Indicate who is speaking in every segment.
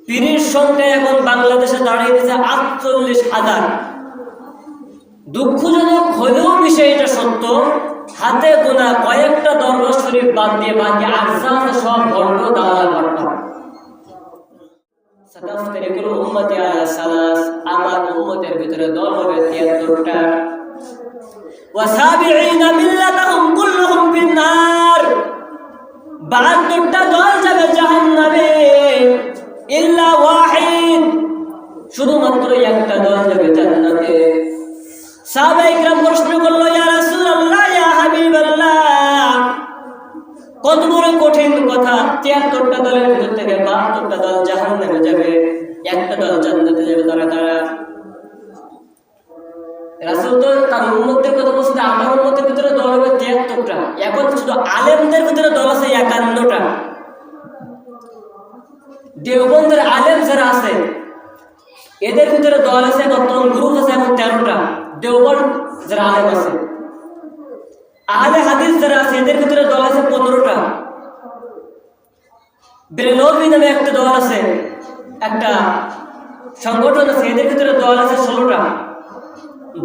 Speaker 1: পীরের সংখ্যা এখন বাংলাদেশে দাঁড়িয়ে গেছে ৪৮,০০০। দুঃখজনক হলেও বিষয়টা সত্য, হাতে গোনা কয়েকটা দরবার শরীফ বাদ দিয়ে বাকি আফজাল সব ভণ্ড দালাল বাটপার। সাতাফতারিকুল উম্মতি আলা সালাস, আমার উম্মতের ভিতরে দল হবে ৭৩টা। ওয়া সাবিঈনা মিল্লাতাহুম কুল্লুহুম ফিন-নার, ৭২টা দল যাবে জাহান্নামে। ইল্লা ওয়াহিদ, শুধুমাত্র একটা দল যাবে জান্নাতে। সাহাবায়ে কিরাম প্রশ্ন করলো, ইয়া রাসূলুল্লাহ, ইয়া হাবিবাল্লাহ, কত বড় কঠিন কথা, ৭৩টা দলের ভিতর থেকে ৭২টা দল জাহান্নামে যাবে, একটা দল জান্নাতে যাবে, তারা কারা? রাসূল তো তার উম্মতের কথা বলছে, আমার উম্মতের ভিতরে দল হবে ৭৩টা। এখন শুধু আলেমদের ভিতরে দল আছে ৫১টা। দেওবন্দের আলেম যারা আছে এদের ভিতরে দল আছে, বর্তমান গ্রুপ আছে এখন ১৩টা। দেওবন্দ যারা আলেম আছে, আহলে হাদিস যারা আছে এদের ভিতরে দল আছে ১৫টা। বেরলভী নামে একটা দল আছে, একটা সংগঠন আছে, এদের ভিতরে দল আছে ১৬টা।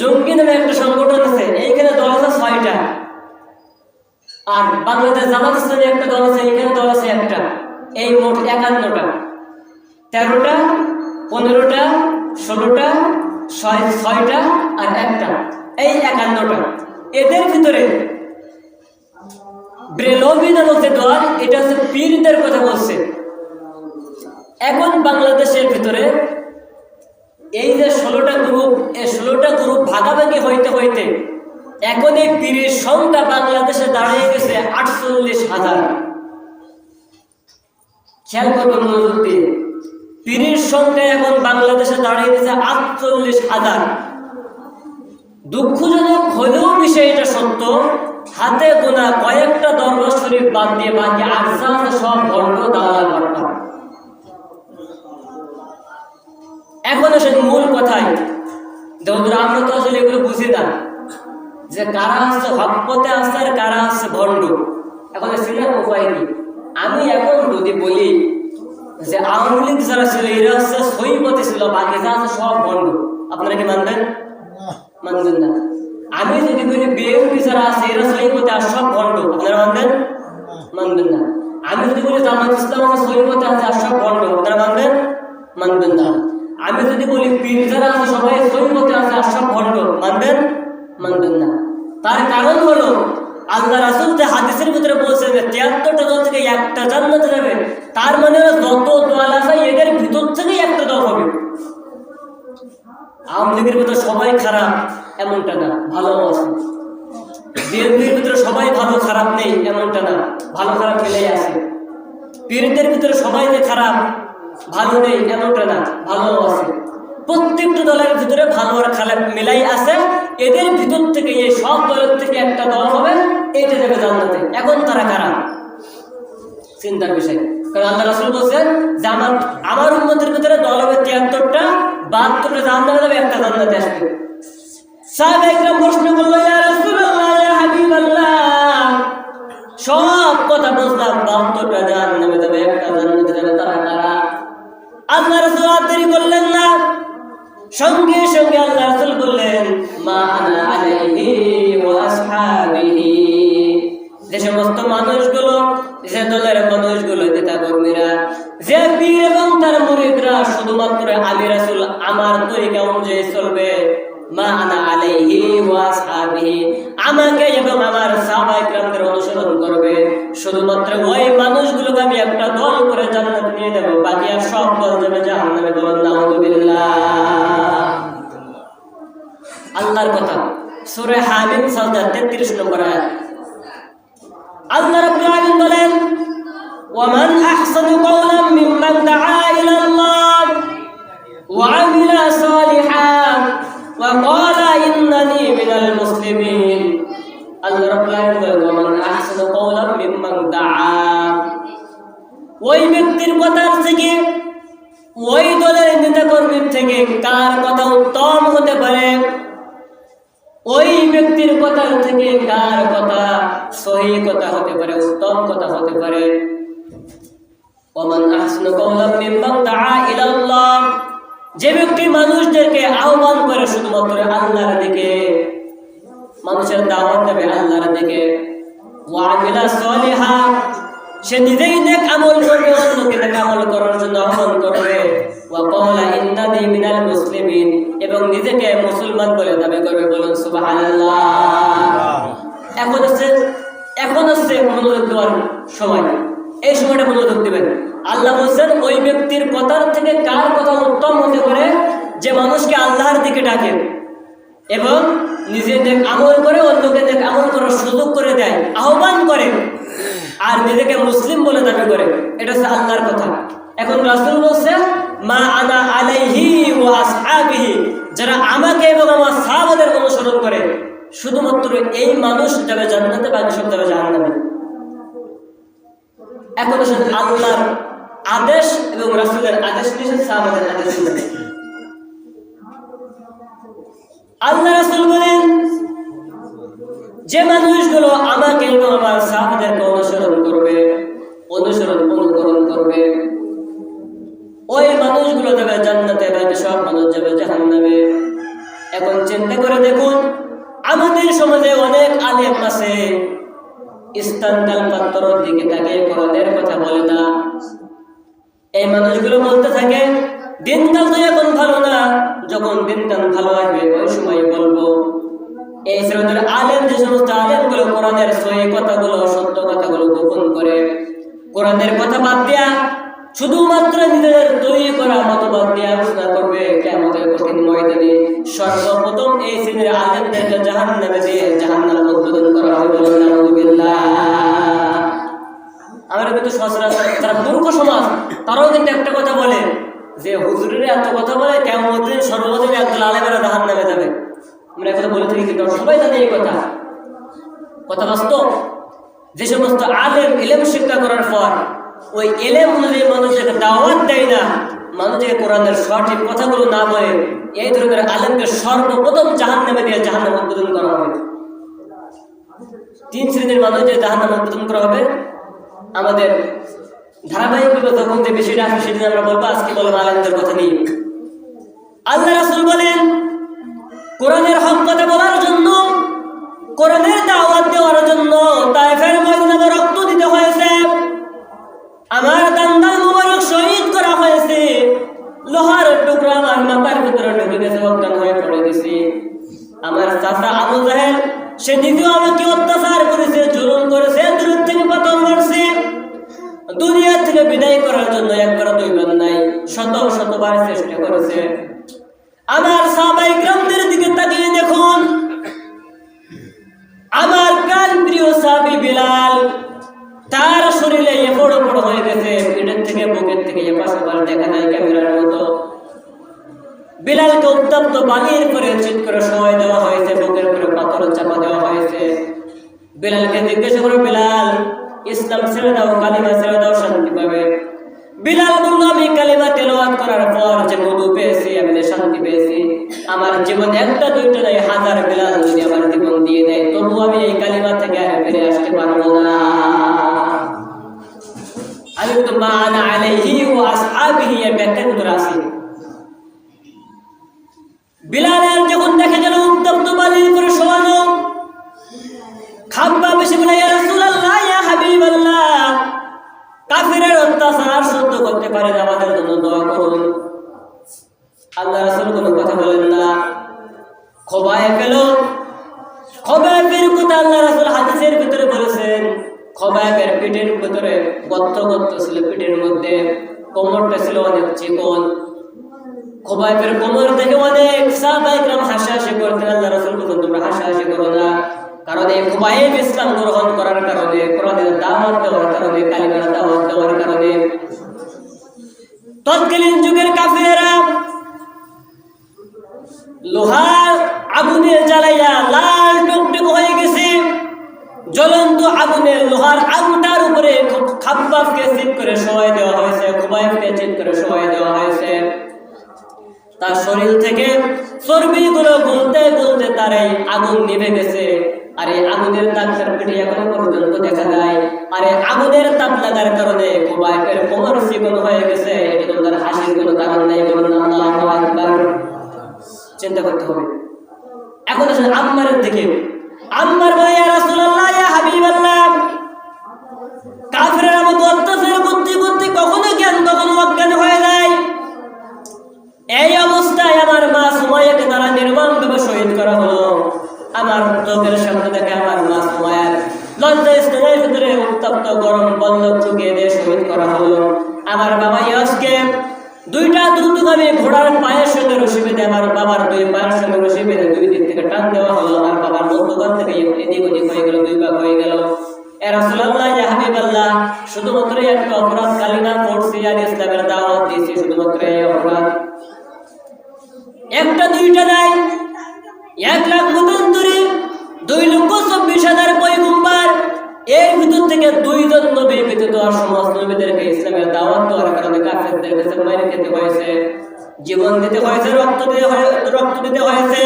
Speaker 1: জঙ্গি নামে একটা সংগঠন আছে, এইখানে দল আছে ৬টা। আর বাংলাদেশ জামাত ইসলামী একটা দল আছে, এইখানে দল আছে একটা। এই মোট ৫১টা। ১৩টা, ১৫টা, ১৬টা, ৬টা আর একটা, এই ৫১টা। এদের ভিতরে বেরলভী নামক যে দল, এটা হচ্ছে পীরদের কথা বলছে। এখন বাংলাদেশের ভিতরে এই যে ১৬টা গ্রুপ, এই ১৬টা গ্রুপ ভাগাভাগি হইতে হইতে এখন এই পীরের সংখ্যা বাংলাদেশে দাঁড়িয়ে গেছে ৪৮,০০০। খেয়াল করবেন মনোযোগ দিয়ে, পীরের সংখ্যা এখন বাংলাদেশে দাঁড়িয়ে গেছে ৪৮,০০০। দুঃখজনক হলেও বিষয়টা সত্য, হাতে গোনা কয়েকটা দরবার শরীফ বাদ দিয়ে বাকি আফজাল সব ভণ্ড দালাল বাটপার। এখন আসেন মূল কথায়। দেখুন, আমরা তো আসলে এগুলো বুঝি না যে কারা হচ্ছে হক পথে আসছে আর কারা হচ্ছে ভণ্ড। এখন সিনেমা উপায় কি? আমি এখন যদি বলি যে আওয়ামী লীগ যারা ছিল এরা হচ্ছে সহি পথে ছিল, বাকি যা আছে সব ভণ্ড, আপনারা কি মানবেন? মানবেন না। আমি যদি বলি বিএনপি যারা আছে এরা সহি পথে আর সব ভণ্ড, আপনারা মানবেন? মানবেন না। আমি যদি বলি জামাত ইসলাম সহি পথে আছে আর সব ভণ্ড, আপনারা মানবেন? মানবেন না। আমি যদি বলি পীর যারা আছে সবাই সহি পথে আছে আর সব ভণ্ড, মানবেন? মানবেন না। তার কারণ হলো আল্লাহ রাসূল যে হাদিসের ভিতরে বলছেন যে ৭৩টা দল থেকে একটা জান্নাতে যাবে, তার মানে যত দল আছে এদের ভিতর থেকেই একটা দল হবে। আওয়ামী লীগের ভিতরে সবাই খারাপ এমনটা না, ভালো আছে। বিএনপির ভিতরে সবাই ভালো খারাপ নেই এমনটা না, ভালো খারাপ মিলেই আছে। পীরদের ভিতরে সবাই যে খারাপ ভালো নেই এমনটা না, ভালো আছে। প্রত্যেকটা দলের ভিতরে ভালো আর খারাপ মিলাই আছে। এদের ভিতর থেকে এই সব দলের থেকে একটা দল হবে, এইটা যাবে জান্নাতে। এখন তারা কারা? চিন্তার বিষয়। কারণ আল্লাহ রাসূল বলছেন যে আমার উম্মতের ভিতরে দল হবে ৭৩টা, ৭২টা জান্নাতে যাবে, একটা জান্নাতে আসবে। সাহাবায়ে কিরাম প্রশ্ন করলো, ইয়া রাসূলুল্লাহ, ইয়া হাবিবাল্লাহ, সব কথা বুঝলাম, ৭২টা জান্নাতে যাবে, একটা জান্নাতে যাবে, তারা কারা? আল্লাহ রাসূল দেরি করলেন না, সঙ্গে সঙ্গে আল্লাহ রাসূল বললেন, মা আনা আলাইহি ওয়া আসহাবিহি। যে সমস্ত মানুষগুলো, যে দলের মানুষগুলো, নেতা কর্মীরা, যে পীর এবং তার মুরিদরা শুধুমাত্র আমি রাসূল আমার তরিকা অনুযায়ী চলবে, মা আনা আলাইহি ওয়া আসহাবিহি, আমাকে এবং আমার সাহাবায়ে কিরামদের অনুসরণ করবে, শুধুমাত্র ওই মানুষগুলোকে আমি একটা দল করে জান্নাতে নিয়ে দেব, বাকি আর সব দল যাবে জাহান্নামে। বলুন নাউযুবিল্লাহ। আল্লাহর কথা, সূরা হামিম সাজদা 33 নম্বর আয়াত। আল্লাহ রাব্বুল আলামিন বলেন, ওয়া মান আহসানু কাওলাম মিম্মান দাআ ইলাল্লাহ ওয়া আমিলা সালিহান ওয়া ক্বালা ইন্নানি মিনাল মুসলিমিন। আল্লাহ রাব্বুল আলামিন বলেন, ওয়া মান আহসানু কাওলাম মিম্মান দাআ, ওই ব্যক্তির কথার থেকে, ওই দলের নেতা কর্মীর থেকে কার কথা উত্তম হতে পারে? ওই ব্যক্তির কথা থেকে কার কথা সহি কথা হতে পারে, উত্তম কথা হতে পারে? ওমান আহসানু কাওলাম মিম্মান দাআ যে ব্যক্তি মানুষদেরকে আহ্বান করে শুধুমাত্র আল্লাহর দিকে, মানুষের দাওয়াত দেবে আল্লাহর দিকে, ওয়া আমিলা সলিহা, সে নিজেই নেক আমল করবে, অন্যকে নেক আমল করার জন্য আহ্বান করবে, ওয়া ক্বালা ইন্নানি মিনাল মুসলিমিন, এবং নিজেকে মুসলমান বলে দাবি করবে। বলুন সুবহানাল্লাহ। এখন হচ্ছে মনোযোগ দেওয়ার সময়। এই সময়টা মনোযোগ দিবেন। আল্লাহ বলছেন ওই ব্যক্তির কথার থেকে কার কথা উত্তম হতে পারে, যে মানুষকে আল্লাহর দিকে ডাকে এবং নিজে নেক আমল করে, অন্যকে নেক আমল করার সুযোগ করে দেয়, আহ্বান করে, আর নিজেকে মুসলিম বলে দাবি করে। এটা হচ্ছে আল্লাহর কথা। এখন রাসূল বলছেন মা আনা আলাইহি ওয়া আসহাবিহি, যারা আমাকে এবং আমার সাহাবাদের অনুসরণ করে, শুধুমাত্র এই মানুষ যাবে জান্নাতে, বাকি সব যাবে জাহান্নামে। এখন আসলে আল্লাহর আদেশ এবং রাসূলের আদেশ নিষেধ, সাহাবাদের আদেশ নিষেধ। আল্লাহ রাসূল বলেন যে মানুষগুলো আমাকে এবং আমার সাহাবাদেরকে অনুকরণ করবে, ওই মানুষগুলো যাবে জান্নাতে, বাকি সব মানুষ যাবে জাহান্নামে। এখন চিন্তা করে দেখুন, আমাদের সমাজে অনেক আলেম আছে, ইস্তানকাল পাত্রর দিকে তাকিয়ে কোরআনের কথা বলে না। এই মানুষগুলো বলতে থাকে দিনকাল তো এখন ভালো না, যখন দিনকাল ভালো আসবে ওই সময় বলবো। এই শ্রেণীর আলেম, যে সমস্ত আলেমগুলো কোরআনের সহি কথাগুলো, সত্য কথাগুলো গোপন করে, কোরআনের কথা বাদ দিয়া শুধুমাত্র নিজেদের তৈরি করা মতবাদ দিয়ে আলোচনা করবে, কিয়ামতের কঠিন ময়দানে সর্বপ্রথম এই শ্রেণীর আলেমদেরকে জাহান্নামে দিয়ে জাহান্নাম উদ্বোধন করা হবে। নাউযুবিল্লাহ। আমরা কিন্তু সচরাচর যারা মূর্খ সমাজ, তারাও কিন্তু একটা কথা বলে যে হুজুরের এত কথা বলে, কিয়ামতের দিন সর্বপ্রথম একদল আলেমেরা জাহান্নামে যাবে। আমরা কথা বলে থাকি, কিন্তু সবাই জানে এই কথা বাস্তব। যে সমস্ত আলেম ইলম শিক্ষা করার পর ওই এলেম অনুযায়ী মানুষকে দাওয়াত দেয় না, মানুষকে কোরআনের সঠিক কথাগুলো না বলে, এই ধরনের আলেমকে সর্বপ্রথম জাহান্নামে দিয়ে জাহান্নাম উদ্বোধন করা হবে। 3 শ্রেণীর মানুষকে জাহান্নাম উদ্বোধন করা হবে। আমাদের ধারাবাহিকভাবে যখন যে বিষয়টা আসে সেদিন আমরা বলবো, আজকে বলবো আলেমদের কথা নিয়ে। আল্লাহ রাসূল বলেন কোরআনের হক কথা বলার জন্য, কোরআনের দাওয়াত দেওয়ার জন্য তায়েফের ময়দানে রক্ত দিতে হয়েছে, আমার দান্দাল মুবারক শহীদ করা হয়েছে, লোহার টুকরা আমার মাথার ভিতরে ঢুকে গেছে, অজ্ঞান হয়ে পড়ে গেছি। আমার চাচা আবু জাহেল, সে নিজেও আমাকে অত্যাচার করেছে, জুলুম করেছে, দূর থেকে পাথর মারছে। দুনিয়া থেকে বিদায় করার জন্য একবার দুইবার নাই, শতবার চেষ্টা করেছে। আমার সাহাবায়ে কিরামদের দিকে তাকিয়ে দেখুন, আমার প্রাণ প্রিয় সাহাবী বিলাল, তার শরীরে এপড় ওপড় হয়ে গেছে, পেটের থেকে বুকের থেকে এপাশ ওপাশ দেখা যায় ক্যামেরার মতো। বিলালকে উত্তপ্ত বালির করে চিৎ করে শোয়াই দেওয়া হয়েছে, বুকের করে পাথর চাপা দেওয়া হয়েছে। বিলালকে জিজ্ঞাসা করো, বিলাল ইসলাম ছেড়ে দাও, কালিমা ছেড়ে দাও, শান্তি পাবে। বিলাল বলল আমি কালিমা তেলাওয়াত করার পর যে মধু পেয়েছি, আমি যে শান্তি পেয়েছি, আমার জীবন একটা দুইটা নয়, 1000 বিলাল যদি আমার জীবন দিয়ে দেয়, তবু আমি এই কালিমা থেকে ফিরে আসতে পারবো না। আমি তো মা আনা আলাইহি ওয়া আসহাবিহি এর ব্যাখ্যা করে আসি। বিলালের যখন দেখে গেল উত্তপ্ত বালির করে শোয়ানো, খাব্বা বেশি বলে ইয়া রাসূলুল্লাহ, ইয়া হাবিবাল্লাহ, কাফিরের অত্যাচার সহ্য করতে পারে না, আমাদের জন্য দোয়া করুন। আল্লাহ রাসূল কোনো কথা বলেন না, খোবায় পেল। খোবায়ের কথা আল্লাহ রাসূল হাদিসের ভিতরে বলেছেন, খোবায়ের পিঠের ভিতরে গর্ত ছিল, পিঠের মধ্যে কোমরটা ছিল অনেক চিকন। খোবায়ের কোমর থেকে অনেক সাহাবায়ে কিরাম হাসাহাসি করতেন। আল্লাহ রাসূল বলেন তোমরা হাসাহাসি করো না, কারণ এই খোবায়েব ইসলাম গ্রহণ করার কারণে, কোরআনের দাওয়াত দেওয়ার কারণে, কালিমার দাওয়াত দেওয়ার কারণে তৎকালীন যুগের কাফেররা লোহার আগুনে জ্বালাইয়া লাল টুকটুক হয়ে গেছে। জ্বলন্ত আগুনের লোহার আগুনটার উপরে খাব্বাবকে চিৎ করে শোয়াই দেওয়া হয়েছে, খোবায়েবকে চিৎ করে শোয়াই দেওয়া হয়েছে। তার শরীর থেকে চর্বিগুলো গলতে গলতে তার এই আগুন নিভে গেছে। আর এই আগুনের তাপ তার পিঠে এখনো পর্যন্ত দেখা যায়। আর এই আগুনের তাপ লাগার কারণে খোবায়েবের কোমর চিকন হয়ে গেছে। এটা তার হাসির কোনো কারণ নেই। বলুন আল্লাহু আকবার। চিন্তা করতে হবে। এখন আসেন আম্মারের দিকে। আম্মার বলে, ইয়া রাসূলুল্লাহ, ইয়া হাবিবাল্লাহ, কাফেররা মতো অত্যাচার করতে করতে কখনো জ্ঞান কখনো অজ্ঞান হয়ে যায়। এই অবস্থায় আমার মা সুমাইয়াকে তারা নির্মমভাবে শহীদ করা হলো। আমার চোখের সামনে দেখে আমার মা সুমাইয়ার লজ্জাস্থানের ভিতরে উত্তপ্ত গরম বল্লভ চুকিয়ে দিয়ে শহীদ করা হলো। আমার বাবা ইয়াসকে দুইটা দ্রুতগামী ঘোড়ার পায়ের সঙ্গে রশি বেঁধে, আমার বাবার দুই পায়ের সঙ্গে রশি বেঁধে দুই দিক থেকে টান দেওয়া হলো। আমার বাবার মধ্যখান থেকে এদিক ওদিক হয়ে গেল, দুই ভাগ হয়ে গেল। ইয়া রাসূলুল্লাহ, ইয়া হাবিবাল্লাহ, শুধুমাত্র একটা অপরাধ, কালিমা পড়ছি আর ইসলামের দাওয়াত দিয়েছি, শুধুমাত্র এই অপরাধ। একটা দুইটা নাই, 1,75,000, 2,24,000 পয়গম্বর, এর ভিতর থেকে 2 জন নবী ব্যতীত আর সমস্ত নবীদেরকে ইসলামের দাওয়াত দেওয়ার কারণে কাফেরদের কাছে মাইর খেতে হয়েছে, জীবন দিতে হয়েছে, রক্ত দিতে হয়েছে।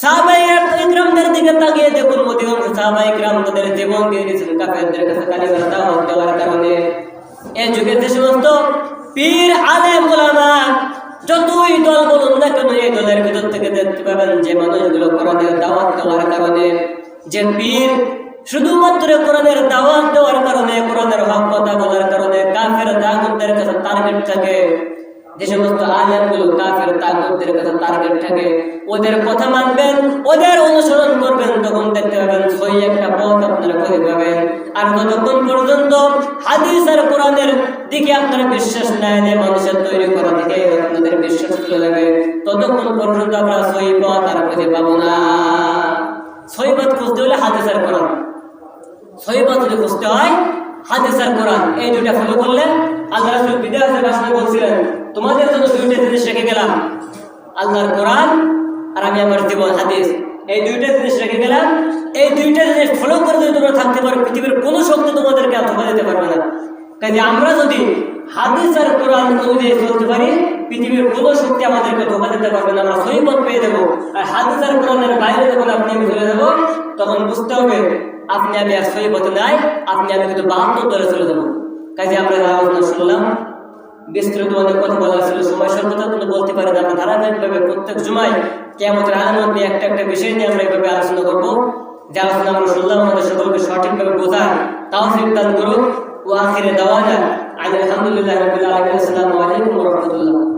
Speaker 1: সাহাবায়ে ইকরামদের দিকে তাকিয়ে দেখুন, অধিকাংশ সাহাবায়ে ইকরাম তাদের জীবন দিয়ে দিয়েছেন কাফেরদের কাছে কালিমার দাওয়াত দেওয়ার কারণে। এই যুগে যে সমস্ত পীর আলেম উলামা যতই দল বলুন না কেন, এই দলের ভিতর থেকে দেখতে পাবেন যে মানুষগুলো কোরআনের দাওয়াত দেওয়ার কারণে, যে পীর শুধুমাত্র কোরআনের দাওয়াত দেওয়ার কারণে, কোরআনের হক কথা বলার কারণে কাফের তাগুতদের কাছে টার্গেট থাকে। যে সমস্ত আলেমগুলো কাফের তাগুতদের কাছে টার্গেট থাকে, ওদের কথা মানবেন, ওদের অনুসরণ করবেন, তখন দেখতে পাবেন সই একটা পথ আপনারা খুঁজে পাবেন। আর যতক্ষণ পর্যন্ত হাদিস আর কোরআনের দিকে আপনারা বিশ্বাস নাই, মানুষের তৈরি করা দিকে আপনাদের বিশ্বাস চলে যাবে, ততক্ষণ পর্যন্ত আমরা সই পথ আর খুঁজে পাবো না। সই পথ খুঁজতে হলে হাদিস আর কোরআন, সই পথ যদি খুঁজতে হয় হাদিস আর কোরআন, এই দুইটা ফলো করলে, আল্লাহ রাসূল বিদায়ের ভাষণে বলছিলেন, তোমাদের জন্য দুইটা জিনিস রেখে গেলাম, আল্লাহর কোরআন আর আমি আমার জীবন হাদিস, এই দুইটা জিনিস রেখে গেলাম। এই দুইটা জিনিস ফলো করে যদি তোমরা থাকতে পারো, পৃথিবীর কোনো শক্তি তোমাদেরকে ধোঁকা দিতে পারবে না। কাজে আমরা যদি হাদিস আর কোরআন অনুযায়ী চলতে পারি, পৃথিবীর কোনো শক্তি আমাদেরকে ধোঁকা দিতে পারবে না, আমরা সহি পথ পেয়ে দেবো। আর হাদিস আর কোরআনের বাইরে যখন আপনি আমি চলে যাবো, তখন বুঝতে হবে আপনি আমি আর সহি পথে নাই, আপনি আমি কিন্তু 72 দলে চলে যাবো। কাজে আমরা আলোচনা শুনলাম, বিস্তৃত অনেক কথা বলা ছিল, সময় স্বল্পতার জন্য বলতে পারি না। আমরা ধারাবাহিকভাবে প্রত্যেক জুমায় কিয়ামতের আলামত নিয়ে একটা একটা বিষয় নিয়ে আমরা এইভাবে আলোচনা করবো। যে আলোচনা আমরা শুনলাম আমাদের সকলকে সঠিকভাবে বোঝার তাওফিক দান করুন। ওয়া আখিরে দাওয়ানা আলহামদুলিল্লাহি রাব্বিল আলামিন। আসসালামু আলাইকুম ওয়া রাহমাতুল্লাহ।